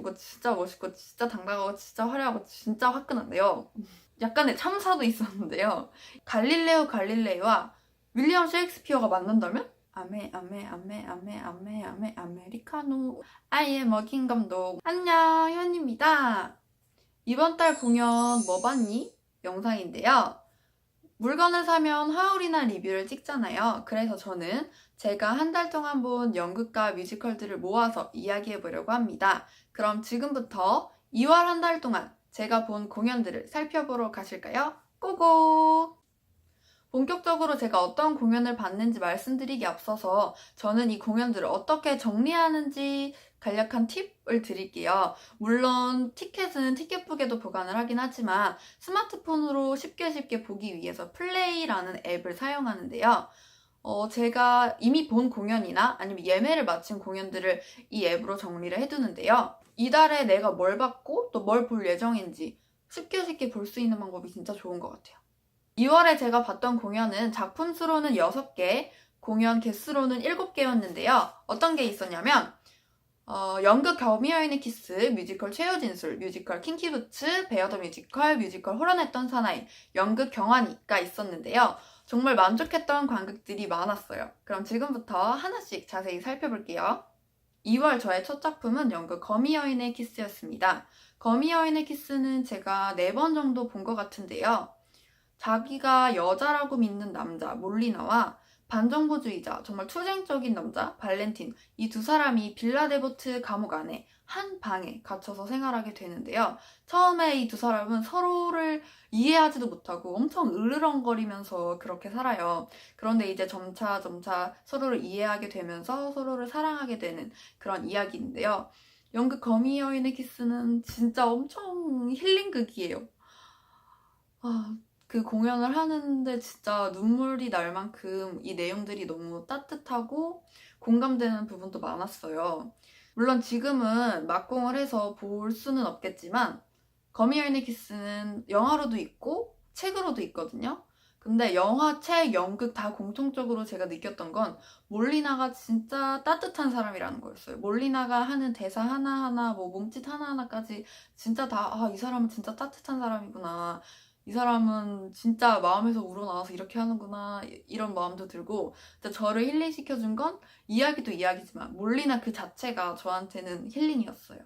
이거 진짜 멋있고 진짜 당당하고 진짜 화려하고 진짜 화끈한데요. 약간의 참사도 있었는데요. 갈릴레오 갈릴레이와 윌리엄 셰익스피어가 만난다면? 아메리카노. 아예 먹인 감독. 안녕, 현입니다. 이번 달 공연 뭐 봤니? 영상인데요. 물건을 사면 하울이나 리뷰를 찍잖아요. 그래서 저는 제가 한 달 동안 본 연극과 뮤지컬들을 모아서 이야기해 보려고 합니다. 그럼 지금부터 2월 한 달 동안 제가 본 공연들을 살펴보러 가실까요? 고고! 본격적으로 제가 어떤 공연을 봤는지 말씀드리기 앞서서 저는 이 공연들을 어떻게 정리하는지 간략한 팁을 드릴게요. 물론 티켓은 티켓북에도 보관을 하긴 하지만 스마트폰으로 쉽게 보기 위해서 플레이라는 앱을 사용하는데요. 제가 이미 본 공연이나 아니면 예매를 마친 공연들을 이 앱으로 정리를 해두는데요. 이달에 내가 뭘 봤고 또 뭘 볼 예정인지 쉽게 볼 수 있는 방법이 진짜 좋은 것 같아요. 2월에 제가 봤던 공연은 작품 수로는 6개, 공연 개수로는 7개였는데요. 어떤 게 있었냐면 연극 거미여인의 키스, 뮤지컬 최후 진술, 뮤지컬 킹키부츠, 베어 더 뮤지컬, 뮤지컬 홀어냈던 사나이, 연극 경환이가 있었는데요. 정말 만족했던 관객들이 많았어요. 그럼 지금부터 하나씩 자세히 살펴볼게요. 2월 저의 첫 작품은 연극 거미여인의 키스였습니다. 거미여인의 키스는 제가 4번 정도 본 것 같은데요. 자기가 여자라고 믿는 남자 몰리나와 반정부주의자, 정말 투쟁적인 남자 발렌틴, 이 두 사람이 빌라데보트 감옥 안에 한 방에 갇혀서 생활하게 되는데요. 처음에 이 두 사람은 서로를 이해하지도 못하고 엄청 으르렁거리면서 그렇게 살아요. 그런데 이제 점차 서로를 이해하게 되면서 서로를 사랑하게 되는 그런 이야기인데요. 연극 거미 여인의 키스는 진짜 엄청 힐링극이에요. 그 공연을 하는데 진짜 눈물이 날 만큼 이 내용들이 너무 따뜻하고 공감되는 부분도 많았어요. 물론 지금은 막공을 해서 볼 수는 없겠지만 거미 여인의 키스는 영화로도 있고 책으로도 있거든요. 근데 영화, 책, 연극 다 공통적으로 제가 느꼈던 건 몰리나가 진짜 따뜻한 사람이라는 거였어요. 몰리나가 하는 대사 하나하나, 뭐 몸짓 하나하나까지 진짜 다, 이 사람은 진짜 따뜻한 사람이구나. 이 사람은 진짜 마음에서 우러나와서 이렇게 하는구나. 이런 마음도 들고, 진짜 저를 힐링시켜준 건 이야기도 이야기지만 몰리나 그 자체가 저한테는 힐링이었어요.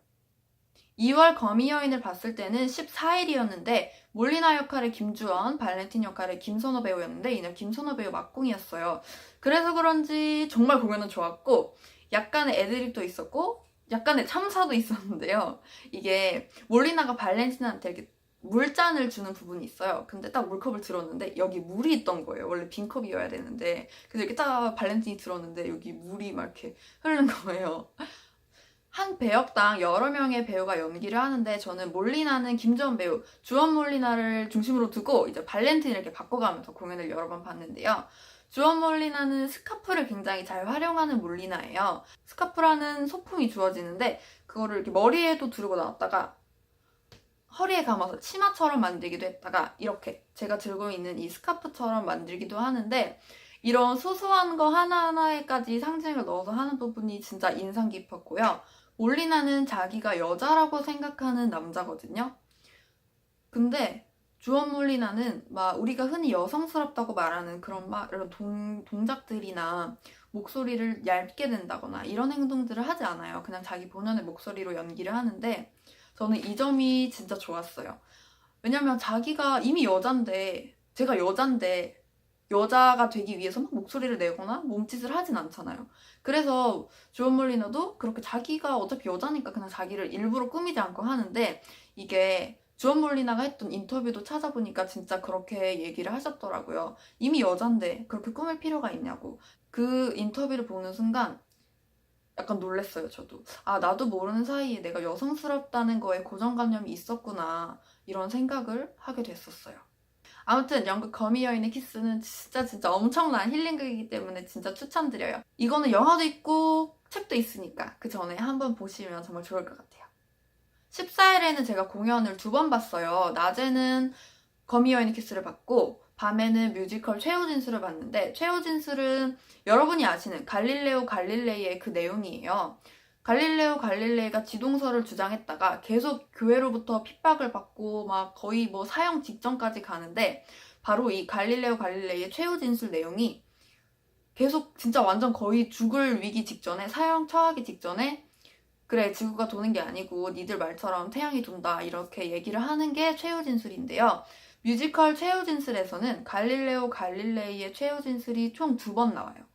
2월 거미 여인을 봤을 때는 14일이었는데 몰리나 역할의 김주원, 발렌틴 역할의 김선호 배우였는데 이날 김선호 배우 막공이었어요. 그래서 그런지 정말 공연은 좋았고 약간의 애드립도 있었고 약간의 참사도 있었는데요. 이게 몰리나가 발렌틴한테 이렇게 물잔을 주는 부분이 있어요. 근데 딱 물컵을 들었는데 여기 물이 있던 거예요. 원래 빈 컵이어야 되는데 그래서 이렇게 딱 발렌틴이 들었는데 여기 물이 막 이렇게 흐르는 거예요. 한 배역당 여러 명의 배우가 연기를 하는데 저는 몰리나는 김주원 배우, 주원 몰리나를 중심으로 두고 이제 발렌틴을 이렇게 바꿔가면서 공연을 여러 번 봤는데요. 주원 몰리나는 스카프를 굉장히 잘 활용하는 몰리나예요. 스카프라는 소품이 주어지는데 그거를 이렇게 머리에도 두르고 나왔다가 허리에 감아서 치마처럼 만들기도 했다가 이렇게 제가 들고 있는 이 스카프처럼 만들기도 하는데 이런 소소한 거 하나하나에까지 상징을 넣어서 하는 부분이 진짜 인상 깊었고요. 몰리나는 자기가 여자라고 생각하는 남자거든요. 근데 주원 몰리나는 막 우리가 흔히 여성스럽다고 말하는 그런 막 이런 동작들이나 목소리를 얇게 낸다거나 이런 행동들을 하지 않아요. 그냥 자기 본연의 목소리로 연기를 하는데 저는 이 점이 진짜 좋았어요. 왜냐면 자기가 이미 여잔데 제가 여잔데 여자가 되기 위해서 막 목소리를 내거나 몸짓을 하진 않잖아요. 그래서 주원 몰리너도 그렇게 자기가 어차피 여자니까 그냥 자기를 일부러 꾸미지 않고 하는데 이게 주원 몰리나가 했던 인터뷰도 찾아보니까 진짜 그렇게 얘기를 하셨더라고요. 이미 여잔데 그렇게 꾸밀 필요가 있냐고. 그 인터뷰를 보는 순간 약간 놀랬어요, 저도. 나도 모르는 사이에 내가 여성스럽다는 거에 고정관념이 있었구나. 이런 생각을 하게 됐었어요. 아무튼 연극 거미 여인의 키스는 진짜 엄청난 힐링극이기 때문에 진짜 추천드려요. 이거는 영화도 있고 책도 있으니까 그 전에 한번 보시면 정말 좋을 것 같아요. 14일에는 제가 공연을 2번 봤어요. 낮에는 거미 여인의 키스를 봤고 밤에는 뮤지컬 최후 진술을 봤는데 최후 진술은 여러분이 아시는 갈릴레오 갈릴레이의 그 내용이에요. 갈릴레오 갈릴레이가 지동설을 주장했다가 계속 교회로부터 핍박을 받고 막 거의 뭐 사형 직전까지 가는데, 바로 이 갈릴레오 갈릴레이의 최후 진술 내용이 계속 진짜 완전 거의 죽을 위기 직전에, 사형 처하기 직전에 그래 지구가 도는 게 아니고 니들 말처럼 태양이 돈다 이렇게 얘기를 하는 게 최후 진술인데요. 뮤지컬 최후 진술에서는 갈릴레오 갈릴레이의 최후 진술이 총 2번 나와요.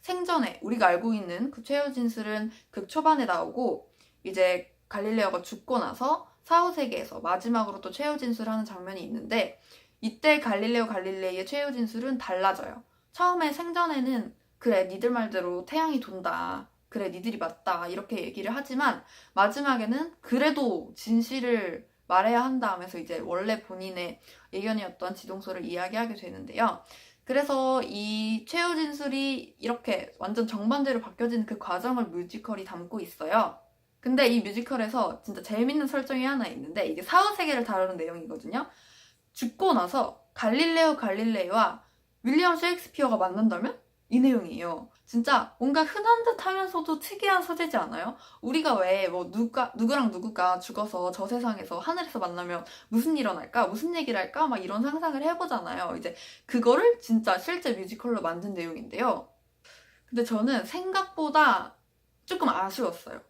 생전에 우리가 알고 있는 그 최후 진술은 극 초반에 나오고, 이제 갈릴레오가 죽고 나서 사후세계에서 마지막으로 또 최후 진술하는 장면이 있는데, 이때 갈릴레오 갈릴레이의 최후 진술은 달라져요. 처음에 생전에는 그래 니들 말대로 태양이 돈다, 그래 니들이 맞다 이렇게 얘기를 하지만, 마지막에는 그래도 진실을 말해야 한다 하면서 이제 원래 본인의 예견이었던 지동설을 이야기하게 되는데요. 그래서 이 최후 진술이 이렇게 완전 정반대로 바뀌어지는 그 과정을 뮤지컬이 담고 있어요. 근데 이 뮤지컬에서 진짜 재밌는 설정이 하나 있는데, 이게 사후세계를 다루는 내용이거든요. 죽고 나서 갈릴레오 갈릴레이와 윌리엄 셰익스피어가 만난다면? 이 내용이에요. 진짜 뭔가 흔한 듯 하면서도 특이한 소재지 않아요? 우리가 왜 뭐 누구랑 누구가 죽어서 저 세상에서 하늘에서 만나면 무슨 일 일어날까? 무슨 얘기를 할까? 막 이런 상상을 해보잖아요. 이제 그거를 진짜 실제 뮤지컬로 만든 내용인데요. 근데 저는 생각보다 조금 아쉬웠어요.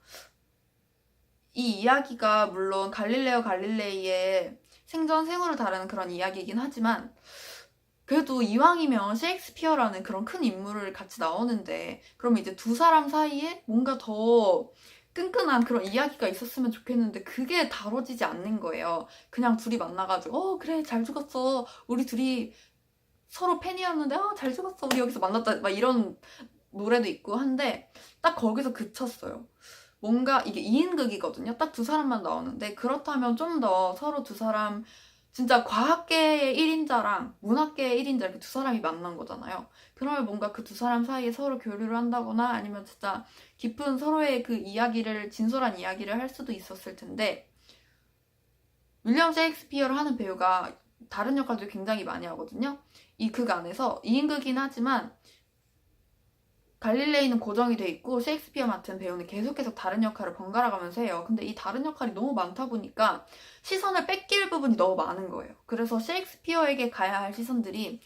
이 이야기가 물론 갈릴레오 갈릴레이의 생전 생후를 다루는 그런 이야기이긴 하지만, 그래도 이왕이면 셰익스피어라는 그런 큰 인물을 같이 나오는데, 그럼 이제 두 사람 사이에 뭔가 더 끈끈한 그런 이야기가 있었으면 좋겠는데, 그게 다뤄지지 않는 거예요. 그냥 둘이 만나가지고 그래 잘 죽었어, 우리 둘이 서로 팬이었는데 잘 죽었어, 우리 여기서 만났다, 막 이런 노래도 있고 한데 딱 거기서 그쳤어요. 뭔가 이게 2인극이거든요. 딱 두 사람만 나오는데, 그렇다면 좀 더 서로 두 사람, 진짜 과학계의 1인자랑 문학계의 1인자 이렇게 두 사람이 만난 거잖아요. 그러면 뭔가 그 두 사람 사이에 서로 교류를 한다거나 아니면 진짜 깊은 서로의 그 이야기를, 진솔한 이야기를 할 수도 있었을 텐데, 윌리엄 셰익스피어를 하는 배우가 다른 역할도 굉장히 많이 하거든요. 이 극 안에서 2인극이긴 하지만 갈릴레이는 고정이 돼 있고 셰익스피어 맡은 배우는 계속 다른 역할을 번갈아 가면서 해요. 근데 이 다른 역할이 너무 많다 보니까 시선을 뺏길 부분이 너무 많은 거예요. 그래서 셰익스피어에게 가야 할 시선들이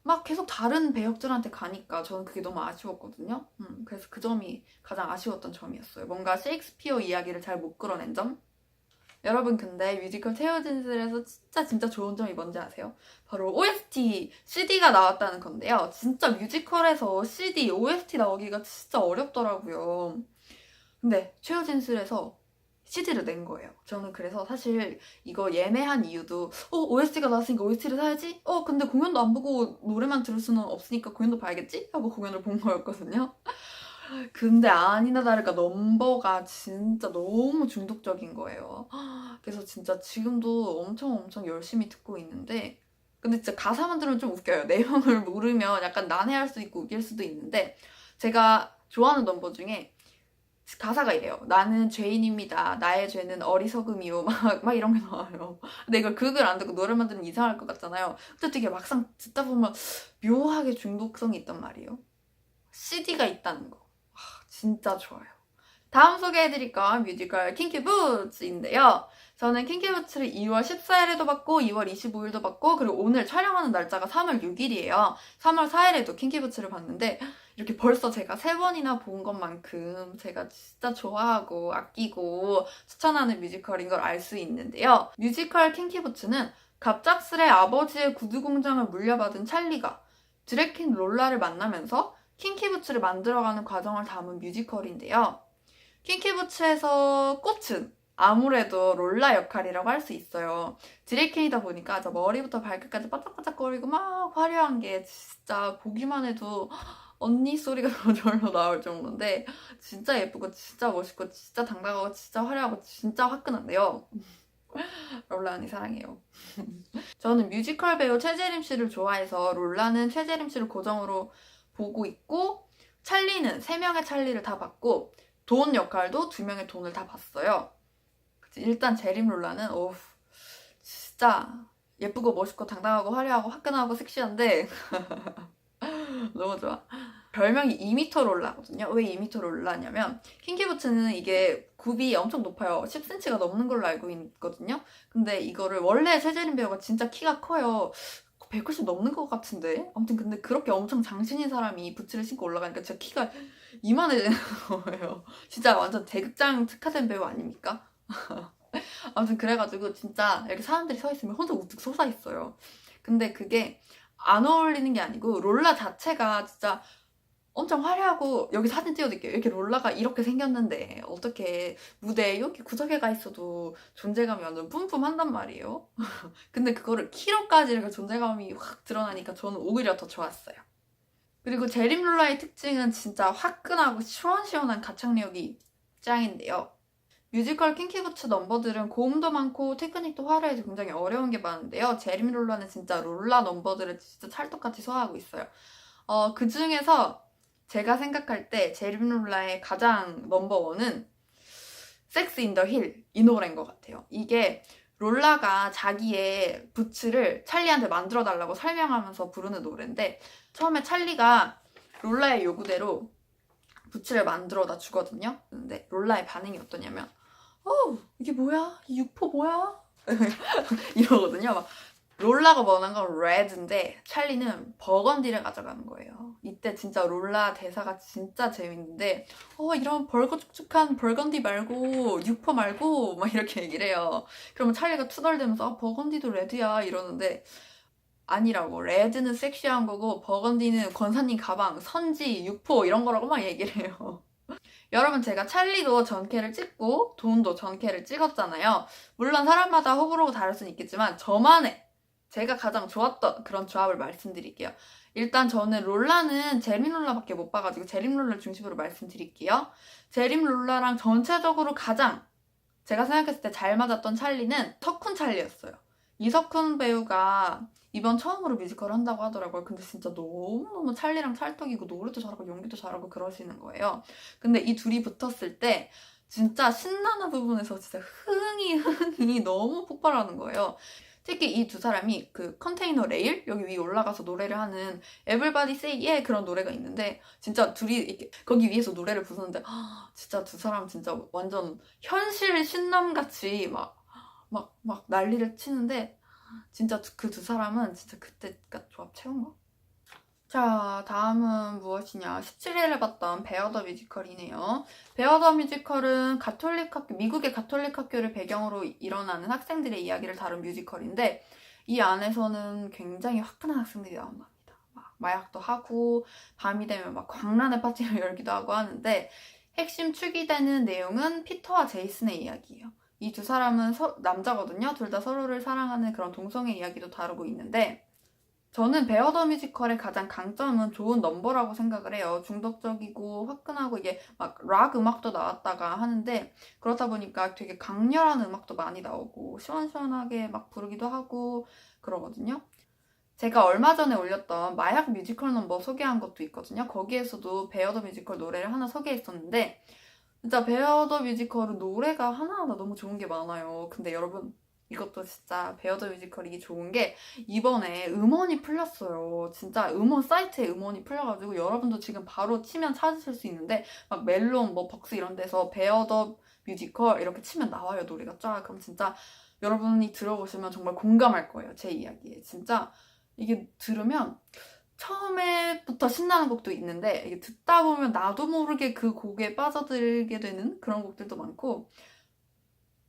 막 계속 다른 배역들한테 가니까 저는 그게 너무 아쉬웠거든요. 그래서 그 점이 가장 아쉬웠던 점이었어요. 뭔가 셰익스피어 이야기를 잘 못 끌어낸 점? 여러분, 근데 뮤지컬 최후 진술에서 진짜 좋은 점이 뭔지 아세요? 바로 OST, CD가 나왔다는 건데요. 진짜 뮤지컬에서 CD, OST 나오기가 진짜 어렵더라고요. 근데 최후 진술에서 CD를 낸 거예요. 저는 그래서 사실 이거 예매한 이유도 OST가 나왔으니까 OST를 사야지? 근데 공연도 안 보고 노래만 들을 수는 없으니까 공연도 봐야겠지? 하고 공연을 본 거였거든요. 근데 아니나 다를까 넘버가 진짜 너무 중독적인 거예요. 그래서 진짜 지금도 엄청 열심히 듣고 있는데, 근데 진짜 가사만 들으면 좀 웃겨요. 내용을 모르면 약간 난해할 수도 있고 웃길 수도 있는데, 제가 좋아하는 넘버 중에 가사가 이래요. 나는 죄인입니다. 나의 죄는 어리석음이요. 막 이런 게 나와요. 근데 이걸 극을 안 듣고 노래만 들으면 이상할 것 같잖아요. 근데 되게 막상 듣다 보면 묘하게 중독성이 있단 말이에요. CD가 있다는 거. 진짜 좋아요. 다음 소개해드릴 건 뮤지컬 킹키부츠인데요. 저는 킹키부츠를 2월 14일에도 봤고 2월 25일도 봤고, 그리고 오늘 촬영하는 날짜가 3월 6일이에요. 3월 4일에도 킹키부츠를 봤는데, 이렇게 벌써 제가 3번이나 본 것만큼 제가 진짜 좋아하고 아끼고 추천하는 뮤지컬인 걸 알 수 있는데요. 뮤지컬 킹키부츠는 갑작스레 아버지의 구두 공장을 물려받은 찰리가 드래킨 롤라를 만나면서 킹키부츠를 만들어가는 과정을 담은 뮤지컬인데요. 킹키부츠에서 꽃은 아무래도 롤라 역할이라고 할 수 있어요. 드래곤이다 보니까 저 머리부터 발끝까지 바짝바짝거리고 막 화려한 게 진짜 보기만 해도 언니 소리가 저절로 나올 정도인데, 진짜 예쁘고 진짜 멋있고 진짜 당당하고 진짜 화려하고 진짜 화끈한데요. 롤라 언니 사랑해요. 저는 뮤지컬 배우 최재림 씨를 좋아해서 롤라는 최재림 씨를 고정으로 보고 있고, 찰리는 3명의 찰리를 다 봤고, 돈 역할도 2명의 돈을 다 봤어요. 일단 제림 롤라는 진짜 예쁘고 멋있고 당당하고 화려하고 화끈하고 섹시한데 너무 좋아. 별명이 2m 롤라거든요. 왜 2m 롤라냐면 킹키부츠는 이게 굽이 엄청 높아요. 10cm가 넘는 걸로 알고 있거든요. 근데 이거를 원래 최재림 배우가 진짜 키가 커요. 190 넘는 것 같은데? 아무튼 근데 그렇게 엄청 장신인 사람이 부츠를 신고 올라가니까 진짜 키가 이만해지는 거예요. 진짜 완전 대극장 특화된 배우 아닙니까? 아무튼 그래가지고 진짜 이렇게 사람들이 서 있으면 혼자 우뚝 솟아 있어요. 근데 그게 안 어울리는 게 아니고 롤라 자체가 진짜 엄청 화려하고, 여기 사진 띄워드릴게요. 이렇게 롤라가 이렇게 생겼는데 어떻게 무대에 이렇게 구석에 가 있어도 존재감이 완전 뿜뿜한단 말이에요. 근데 그거를 키로까지 이렇게 존재감이 확 드러나니까 저는 오히려 더 좋았어요. 그리고 제림 롤라의 특징은 진짜 화끈하고 시원시원한 가창력이 짱인데요. 뮤지컬 킹키부츠 넘버들은 고음도 많고 테크닉도 화려해서 굉장히 어려운 게 많은데요. 제림 롤라는 진짜 롤라 넘버들을 진짜 찰떡같이 소화하고 있어요. 그 중에서 제가 생각할 때 제림 롤라의 가장 넘버원은 섹스 인 더 힐 이 노래인 것 같아요. 이게 롤라가 자기의 부츠를 찰리한테 만들어 달라고 설명하면서 부르는 노래인데, 처음에 찰리가 롤라의 요구대로 부츠를 만들어다 주거든요. 근데 롤라의 반응이 어떠냐면 이게 뭐야? 이 육포 뭐야? 이러거든요. 막 롤라가 원한 건 레드인데 찰리는 버건디를 가져가는 거예요. 이때 진짜 롤라 대사가 진짜 재밌는데 이런 벌거죽죽한 버건디 말고 육포 말고 막 이렇게 얘기를 해요. 그러면 찰리가 투덜대면서 버건디도 레드야 이러는데, 아니라고. 레드는 섹시한 거고 버건디는 권사님 가방, 선지, 육포 이런 거라고 막 얘기를 해요. 여러분, 제가 찰리도 전캐를 찍고 돈도 전캐를 찍었잖아요. 물론 사람마다 호불호가 다를 수는 있겠지만 저만의, 제가 가장 좋았던 그런 조합을 말씀드릴게요. 일단 저는 롤라는 제림 롤라밖에 못 봐가지고 제림 롤라 중심으로 말씀드릴게요. 제림 롤라랑 전체적으로 가장 제가 생각했을 때 잘 맞았던 찰리는 석훈 찰리였어요. 이석훈 배우가 이번 처음으로 뮤지컬 한다고 하더라고요. 근데 진짜 너무너무 찰리랑 찰떡이고 노래도 잘하고 연기도 잘하고 그러시는 거예요. 근데 이 둘이 붙었을 때 진짜 신나는 부분에서 진짜 흥이 너무 폭발하는 거예요. 특히 이 두 사람이 그 컨테이너 레일 여기 위에 올라가서 노래를 하는 Everybody Say Yeah 그런 노래가 있는데, 진짜 둘이 이렇게 거기 위에서 노래를 부르는데 진짜 두 사람 진짜 완전 현실 신남같이 막 난리를 치는데, 진짜 그 두 사람은 진짜 그때가 조합 최고인 거. 자, 다음은 무엇이냐. 17일에 봤던 베어 더 뮤지컬이네요. 베어 더 뮤지컬은 미국의 가톨릭 학교를 배경으로 일어나는 학생들의 이야기를 다룬 뮤지컬인데, 이 안에서는 굉장히 화끈한 학생들이 나온답니다. 막 마약도 하고 밤이 되면 막 광란의 파티를 열기도 하고 하는데, 핵심 축이 되는 내용은 피터와 제이슨의 이야기예요. 이 두 사람은 남자거든요. 둘 다 서로를 사랑하는 그런 동성애 이야기도 다루고 있는데, 저는 베어 더 뮤지컬의 가장 강점은 좋은 넘버라고 생각을 해요. 중독적이고 화끈하고, 이게 막 락 음악도 나왔다가 하는데, 그렇다 보니까 되게 강렬한 음악도 많이 나오고 시원시원하게 막 부르기도 하고 그러거든요. 제가 얼마 전에 올렸던 마약 뮤지컬 넘버 소개한 것도 있거든요. 거기에서도 베어 더 뮤지컬 노래를 하나 소개했었는데, 진짜 베어 더 뮤지컬은 노래가 하나하나 너무 좋은 게 많아요. 근데 여러분, 이것도 진짜 베어 더 뮤지컬이 좋은 게 이번에 음원이 풀렸어요. 진짜 음원 사이트에 음원이 풀려가지고 여러분도 지금 바로 치면 찾으실 수 있는데, 막 멜론, 뭐 벅스 이런 데서 베어 더 뮤지컬 이렇게 치면 나와요, 노래가 쫙. 그럼 진짜 여러분이 들어보시면 정말 공감할 거예요, 제 이야기에. 진짜 이게 들으면 처음에부터 신나는 곡도 있는데, 이게 듣다 보면 나도 모르게 그 곡에 빠져들게 되는 그런 곡들도 많고,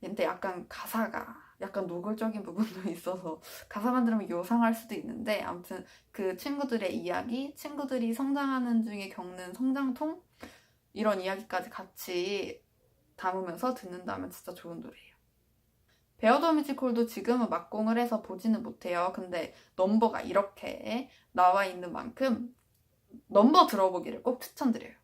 근데 약간 가사가 약간 노골적인 부분도 있어서 가사만 들으면 요상할 수도 있는데, 아무튼 그 친구들의 이야기, 친구들이 성장하는 중에 겪는 성장통, 이런 이야기까지 같이 담으면서 듣는다면 진짜 좋은 노래예요. 베어 더 뮤지컬도 지금은 막공을 해서 보지는 못해요. 근데 넘버가 이렇게 나와 있는 만큼 넘버 들어보기를 꼭 추천드려요.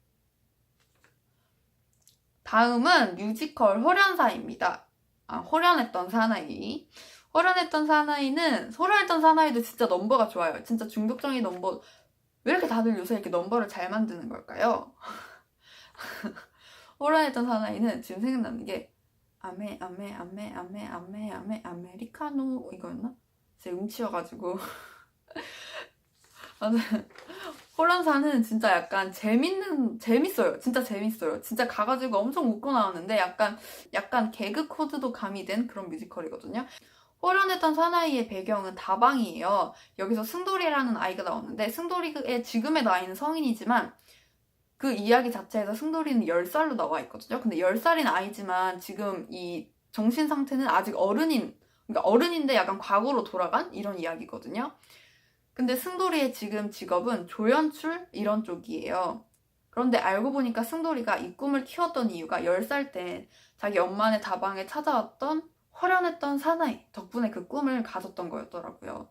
다음은 뮤지컬 호련사입니다. 호련했던 사나이. 호련했던 사나이도 진짜 넘버가 좋아요. 진짜 중독적인 넘버. 왜 이렇게 다들 요새 이렇게 넘버를 잘 만드는 걸까요? 호련했던 사나이는 지금 생각나는 게 아메리카노 이거였나? 제가 음치여가지고 호련사는 진짜 약간 재밌어요. 진짜 재밌어요. 진짜 가가지고 엄청 웃고 나왔는데 약간 개그 코드도 가미된 그런 뮤지컬이거든요. 호련했던 사나이의 배경은 다방이에요. 여기서 승돌이라는 아이가 나오는데 승돌이의 지금의 나이는 성인이지만 그 이야기 자체에서 승돌이는 10살로 나와 있거든요. 근데 10살인 아이지만 지금 이 정신 상태는 아직 그러니까 어른인데 약간 과거로 돌아간 이런 이야기거든요. 근데 승돌이의 지금 직업은 조연출 이런 쪽이에요. 그런데 알고 보니까 승돌이가 이 꿈을 키웠던 이유가 10살 때 자기 엄마네 다방에 찾아왔던 호련했던 사나이 덕분에 그 꿈을 가졌던 거였더라고요.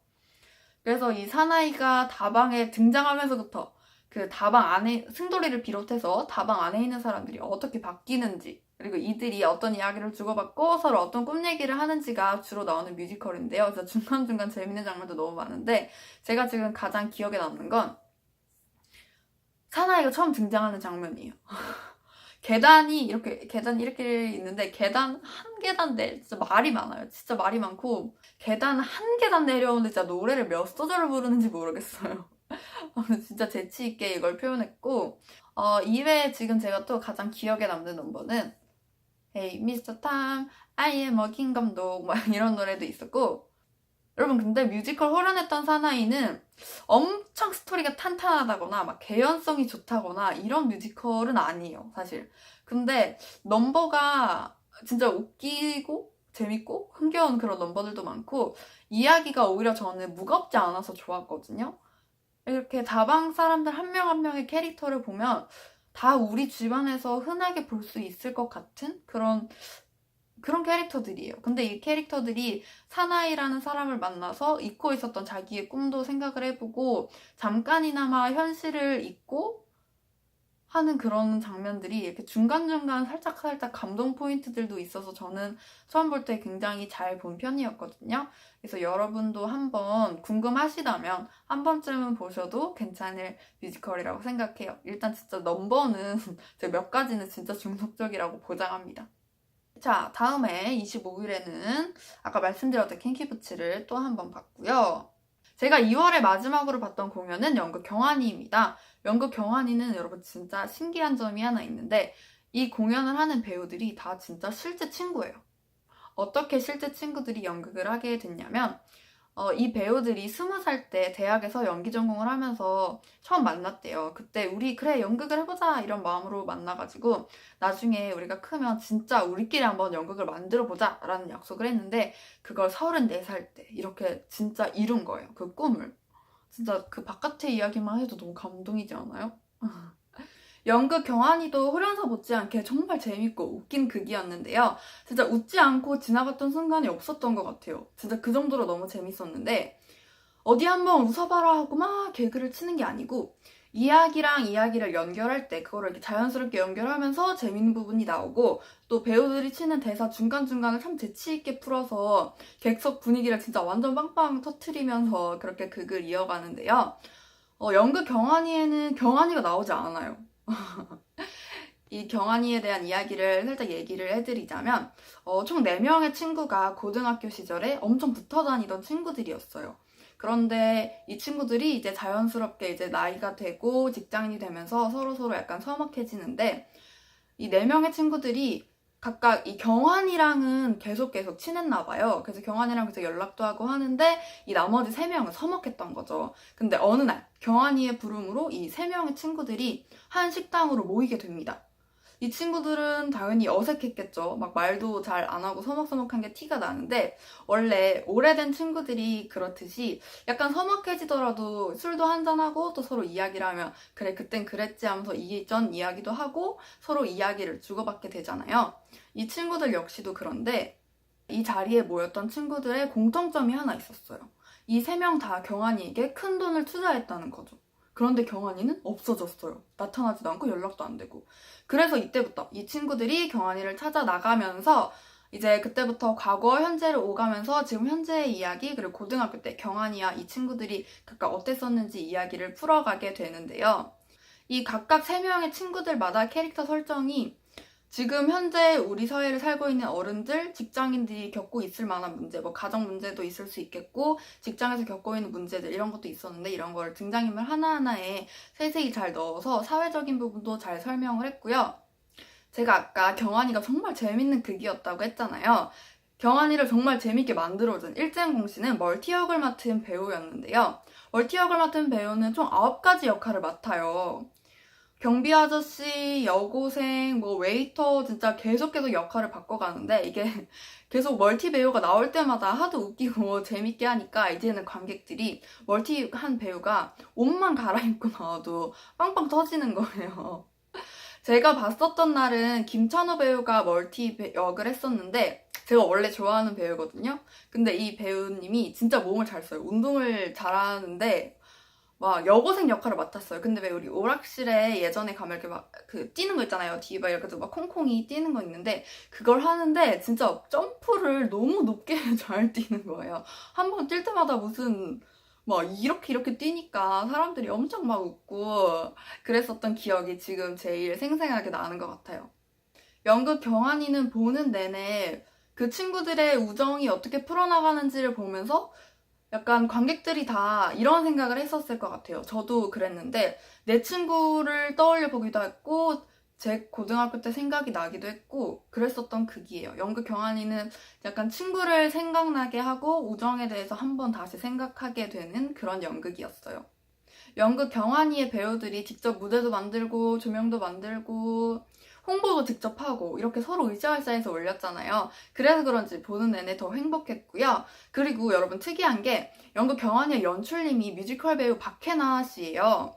그래서 이 사나이가 다방에 등장하면서부터 그 다방 안에 승돌이를 비롯해서 다방 안에 있는 사람들이 어떻게 바뀌는지 그리고 이들이 어떤 이야기를 주고받고 서로 어떤 꿈 얘기를 하는지가 주로 나오는 뮤지컬인데요. 그래서 중간중간 재밌는 장면도 너무 많은데 제가 지금 가장 기억에 남는 건 사나이가 처음 등장하는 장면이에요. 계단 이렇게 있는데 계단 한 계단 진짜 말이 많아요. 진짜 말이 많고 계단 한 계단 내려오는데 진짜 노래를 몇 소절을 부르는지 모르겠어요. 진짜 재치 있게 이걸 표현했고 이외에 지금 제가 또 가장 기억에 남는 넘버는 Hey Mr. Tom, I am a king 감독 막 이런 노래도 있었고 여러분 근데 뮤지컬 호련했던 사나이는 엄청 스토리가 탄탄하다거나 막 개연성이 좋다거나 이런 뮤지컬은 아니에요 사실. 근데 넘버가 진짜 웃기고 재밌고 흥겨운 그런 넘버들도 많고 이야기가 오히려 저는 무겁지 않아서 좋았거든요. 이렇게 다방 사람들 한 명 한 명의 캐릭터를 보면 다 우리 집안에서 흔하게 볼 수 있을 것 같은 그런 캐릭터들이에요. 근데 이 캐릭터들이 사나이라는 사람을 만나서 잊고 있었던 자기의 꿈도 생각을 해보고 잠깐이나마 현실을 잊고 하는 그런 장면들이 이렇게 중간중간 살짝 감동 포인트들도 있어서 저는 처음 볼 때 굉장히 잘 본 편이었거든요. 그래서 여러분도 한번 궁금하시다면 한 번쯤은 보셔도 괜찮을 뮤지컬이라고 생각해요. 일단 진짜 넘버는 제가 몇 가지는 진짜 중독적이라고 보장합니다. 자, 다음에 25일에는 아까 말씀드렸던 킹키부츠를 또 한 번 봤고요. 제가 2월에 마지막으로 봤던 공연은 연극 경환이입니다. 연극 경환이는 여러분 진짜 신기한 점이 하나 있는데 이 공연을 하는 배우들이 다 진짜 실제 친구예요. 어떻게 실제 친구들이 연극을 하게 됐냐면 이 배우들이 20살 때 대학에서 연기 전공을 하면서 처음 만났대요. 그때 우리 그래 연극을 해보자 이런 마음으로 만나가지고 나중에 우리가 크면 진짜 우리끼리 한번 연극을 만들어보자 라는 약속을 했는데 그걸 34살 때 이렇게 진짜 이룬 거예요. 그 꿈을. 진짜 그 바깥의 이야기만 해도 너무 감동이지 않아요? 연극 경환이도 호련사 못지않게 정말 재밌고 웃긴 극이었는데요. 진짜 웃지 않고 지나갔던 순간이 없었던 것 같아요. 진짜 그 정도로 너무 재밌었는데 어디 한번 웃어봐라 하고 막 개그를 치는 게 아니고 이야기랑 이야기를 연결할 때 그거를 이렇게 자연스럽게 연결하면서 재밌는 부분이 나오고 또 배우들이 치는 대사 중간중간을 참 재치있게 풀어서 객석 분위기를 진짜 완전 빵빵 터트리면서 그렇게 극을 이어가는데요. 연극 경환이에는 경환이가 나오지 않아요. 이 경환이에 대한 이야기를 살짝 얘기를 해드리자면 총 4명의 친구가 고등학교 시절에 엄청 붙어 다니던 친구들이었어요. 그런데 이 친구들이 이제 자연스럽게 이제 나이가 되고 직장인이 되면서 서로서로 약간 서먹해지는데 이 4명의 친구들이 각각 이 경환이랑은 계속 친했나 봐요. 그래서 경환이랑 계속 연락도 하고 하는데 이 나머지 3명은 서먹했던 거죠. 근데 어느 날 경환이의 부름으로 이 3명의 친구들이 한 식당으로 모이게 됩니다. 이 친구들은 당연히 어색했겠죠. 막 말도 잘 안 하고 서먹서먹한 게 티가 나는데 원래 오래된 친구들이 그렇듯이 약간 서먹해지더라도 술도 한잔하고 또 서로 이야기를 하면 그래 그땐 그랬지 하면서 이전 이야기도 하고 서로 이야기를 주고받게 되잖아요. 이 친구들 역시도 그런데 이 자리에 모였던 친구들의 공통점이 하나 있었어요. 이 3명 다 경환이에게 큰 돈을 투자했다는 거죠. 그런데 경환이는 없어졌어요. 나타나지도 않고 연락도 안 되고. 그래서 이때부터 이 친구들이 경환이를 찾아 나가면서 이제 그때부터 과거, 현재를 오가면서 지금 현재의 이야기, 그리고 고등학교 때 경환이와 이 친구들이 각각 어땠었는지 이야기를 풀어가게 되는데요. 이 각각 3명의 친구들마다 캐릭터 설정이 지금 현재 우리 사회를 살고 있는 어른들, 직장인들이 겪고 있을 만한 문제, 뭐 가정 문제도 있을 수 있겠고 직장에서 겪고 있는 문제들 이런 것도 있었는데 이런 걸 등장인물 하나하나에 세세히 잘 넣어서 사회적인 부분도 잘 설명을 했고요. 제가 아까 경환이가 정말 재밌는 극이었다고 했잖아요. 경환이를 정말 재밌게 만들어준 일재공 씨는 멀티 역을 맡은 배우였는데요. 멀티 역을 맡은 배우는 총 9가지 역할을 맡아요. 경비 아저씨, 여고생, 뭐 웨이터 진짜 계속 역할을 바꿔가는데 이게 계속 멀티 배우가 나올 때마다 하도 웃기고 재밌게 하니까 이제는 관객들이 멀티 한 배우가 옷만 갈아입고 나와도 빵빵 터지는 거예요. 제가 봤었던 날은 김찬호 배우가 멀티 역을 했었는데 제가 원래 좋아하는 배우거든요. 근데 이 배우님이 진짜 몸을 잘 써요. 운동을 잘하는데 막 여고생 역할을 맡았어요. 근데 왜 우리 오락실에 예전에 가면 이렇게 막 그 뛰는 거 있잖아요. 디바 이렇게 막 콩콩이 뛰는 거 있는데 그걸 하는데 진짜 점프를 너무 높게 잘 뛰는 거예요. 한 번 뛸 때마다 무슨 막 이렇게 뛰니까 사람들이 엄청 막 웃고 그랬었던 기억이 지금 제일 생생하게 나는 것 같아요. 연극 경환이는 보는 내내 그 친구들의 우정이 어떻게 풀어나가는지를 보면서 약간 관객들이 다 이런 생각을 했었을 것 같아요. 저도 그랬는데 내 친구를 떠올려 보기도 했고 제 고등학교 때 생각이 나기도 했고 그랬었던 극이에요. 연극 경환이는 약간 친구를 생각나게 하고 우정에 대해서 한번 다시 생각하게 되는 그런 연극이었어요. 연극 경환이의 배우들이 직접 무대도 만들고 조명도 만들고 홍보도 직접 하고 이렇게 서로 으쌰으쌰해서 올렸잖아요. 그래서 그런지 보는 내내 더 행복했고요. 그리고 여러분 특이한 게 연극 경환이의 연출님이 뮤지컬 배우 박해나 씨예요.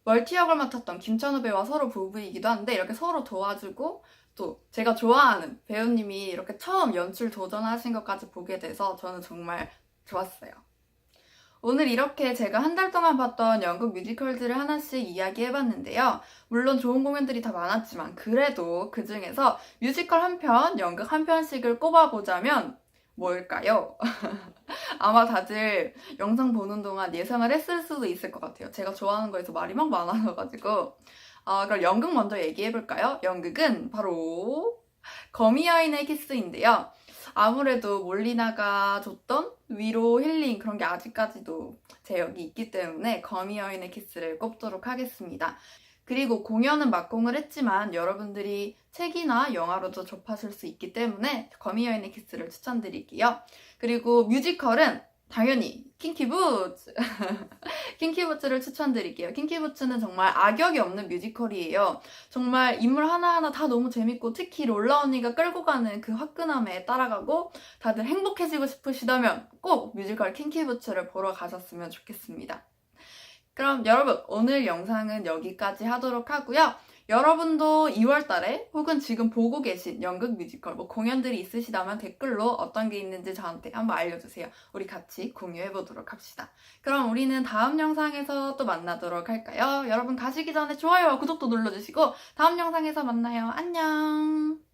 멀티 역을 맡았던 김찬호 배우와 서로 부부이기도 한데 이렇게 서로 도와주고 또 제가 좋아하는 배우님이 이렇게 처음 연출 도전하신 것까지 보게 돼서 저는 정말 좋았어요. 오늘 이렇게 제가 한 달 동안 봤던 연극 뮤지컬들을 하나씩 이야기해봤는데요. 물론 좋은 공연들이 다 많았지만 그래도 그 중에서 뮤지컬 한 편, 연극 한 편씩을 꼽아보자면 뭘까요? 아마 다들 영상 보는 동안 예상을 했을 수도 있을 것 같아요. 제가 좋아하는 거에서 말이 막 많아가지고. 그럼 연극 먼저 얘기해볼까요? 연극은 바로 거미여인의 키스인데요. 아무래도 몰리나가 줬던 위로, 힐링 그런 게 아직까지도 제 여기 있기 때문에 거미 여인의 키스를 꼽도록 하겠습니다. 그리고 공연은 막공을 했지만 여러분들이 책이나 영화로도 접하실 수 있기 때문에 거미 여인의 키스를 추천드릴게요. 그리고 뮤지컬은 당연히 킹키부츠! 킹키부츠를 추천드릴게요. 킹키부츠는 정말 악역이 없는 뮤지컬이에요. 정말 인물 하나하나 다 너무 재밌고 특히 롤라 언니가 끌고 가는 그 화끈함에 따라가고 다들 행복해지고 싶으시다면 꼭 뮤지컬 킹키부츠를 보러 가셨으면 좋겠습니다. 그럼 여러분 오늘 영상은 여기까지 하도록 하고요. 여러분도 2월달에 혹은 지금 보고 계신 연극 뮤지컬 뭐 공연들이 있으시다면 댓글로 어떤 게 있는지 저한테 한번 알려주세요. 우리 같이 공유해보도록 합시다. 그럼 우리는 다음 영상에서 또 만나도록 할까요? 여러분 가시기 전에 좋아요와 구독도 눌러주시고 다음 영상에서 만나요. 안녕!